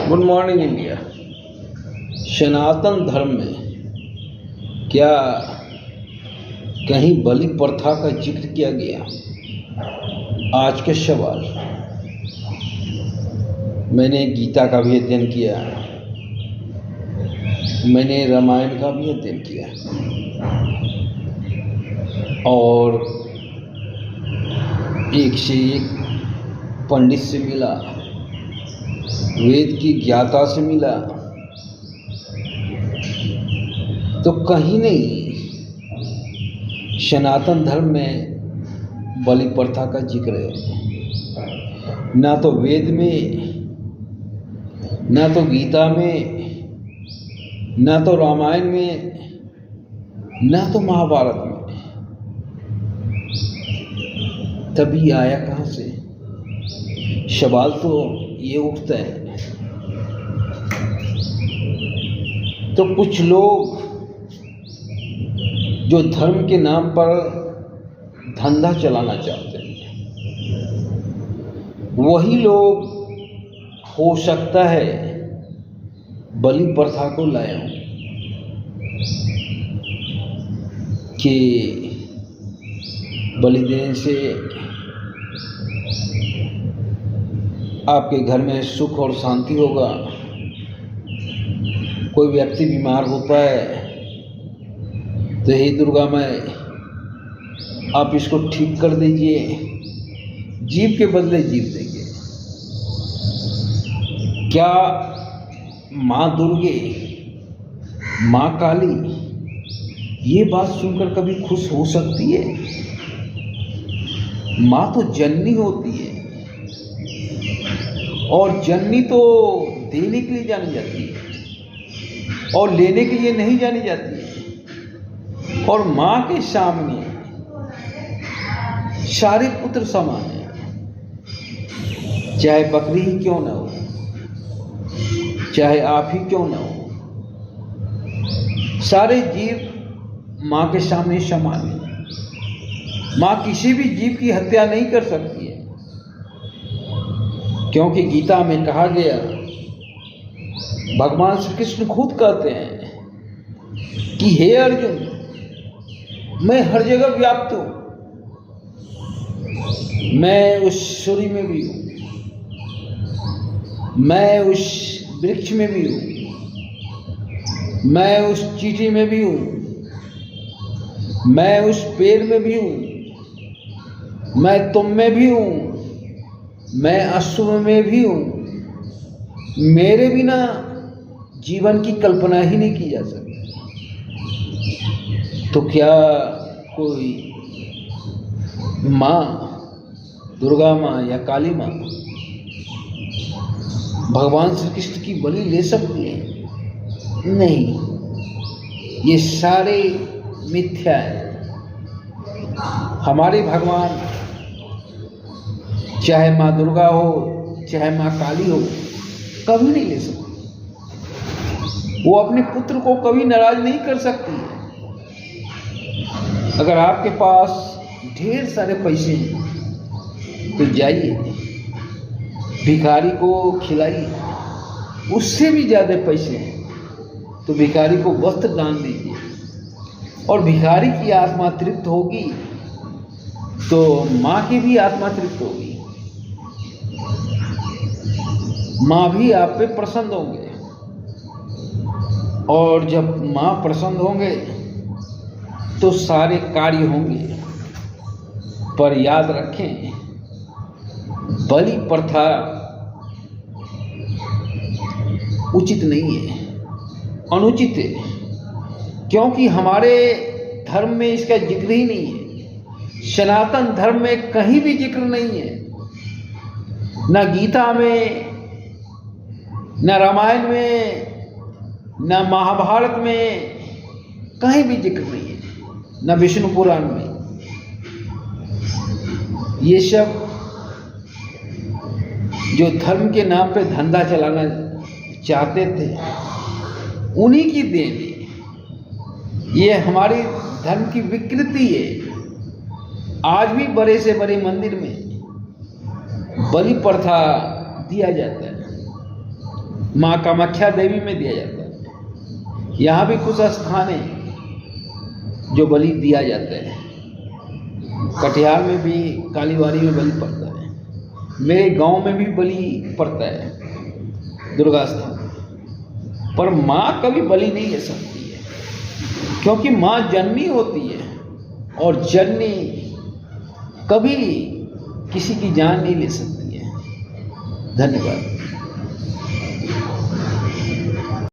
Good morning India. सनातन धर्म में क्या कहीं बलि प्रथा का जिक्र किया गया? आज के सवाल। मैंने गीता का भी अध्ययन किया, मैंने रामायण का भी अध्ययन किया और एक से एक पंडित से मिला, वेद की ज्ञाता से मिला, तो कहीं नहीं सनातन धर्म में बलि प्रथा का जिक्र है। ना तो वेद में, ना तो गीता में, ना तो रामायण में, ना तो महाभारत में। तभी आया कहाँ से? सवाल तो ये उठता है। तो कुछ लोग जो धर्म के नाम पर धंधा चलाना चाहते हैं, वही लोग हो सकता है बलि प्रथा को लाए हों कि बलि देने से आपके घर में सुख और शांति होगा। कोई व्यक्ति बीमार होता है तो हे दुर्गा माँ, आप इसको ठीक कर दीजिए, जीव के बदले जीव देंगे। क्या माँ दुर्गे, माँ काली ये बात सुनकर कभी खुश हो सकती है? माँ तो जननी होती है और जननी तो देने के लिए जानी जाती है और लेने के लिए नहीं जानी जाती है। और माँ के सामने सारे पुत्र समान हैं, चाहे बकरी ही क्यों न हो, चाहे आप ही क्यों न हो, सारे जीव माँ के सामने समान हैं। माँ किसी भी जीव की हत्या नहीं कर सकती है, क्योंकि गीता में कहा गया, भगवान श्री कृष्ण खुद कहते हैं कि हे अर्जुन, मैं हर जगह व्याप्त हूं, मैं उस सूर्य में भी हूं, मैं उस वृक्ष में भी हूं, मैं उस चींटी में भी हूं, मैं उस पेड़ में भी हूं, मैं तुम में भी हूं, मैं अश्व में भी हूं। मेरे बिना जीवन की कल्पना ही नहीं की जा सकती। तो क्या कोई माँ, दुर्गा माँ या काली माँ भगवान श्री कृष्ण की बलि ले सकती है? नहीं, ये सारे मिथ्या है। हमारे भगवान, चाहे माँ दुर्गा हो, चाहे माँ काली हो, कभी नहीं ले सकती। वो अपने पुत्र को कभी नाराज नहीं कर सकती है। अगर आपके पास ढेर सारे पैसे हैं तो जाइए भिखारी को खिलाइए। उससे भी ज़्यादा पैसे हैं तो भिखारी को वस्त्र दान दीजिए। और भिखारी की आत्मा तृप्त होगी तो माँ की भी आत्मा तृप्त होगी। माँ भी आप पे प्रसन्न होंगे और जब माँ प्रसन्न होंगे तो सारे कार्य होंगे। पर याद रखें, बलि प्रथा उचित नहीं है, अनुचित है, क्योंकि हमारे धर्म में इसका जिक्र ही नहीं है। सनातन धर्म में कहीं भी जिक्र नहीं है, ना गीता में, ना रामायण में, ना महाभारत में, कहीं भी जिक्र नहीं है, ना विष्णु पुराण में। ये सब जो धर्म के नाम पे धंधा चलाना चाहते थे, उन्हीं की देन है। ये हमारी धर्म की विकृति है। आज भी बड़े से बड़े मंदिर में बलि प्रथा दिया जाता है। माँ कामाख्या देवी में दिया जाता है। यहाँ भी कुछ स्थान हैं जो बलि दिया जाता है। कटिहार में भी कालीवाड़ी में बलि पड़ता है, मेरे गांव में भी बलि पड़ता है दुर्गा स्थान। पर माँ कभी बलि नहीं ले सकती है, क्योंकि माँ जननी होती है और जननी कभी किसी की जान नहीं ले सकती है। धन्यवाद।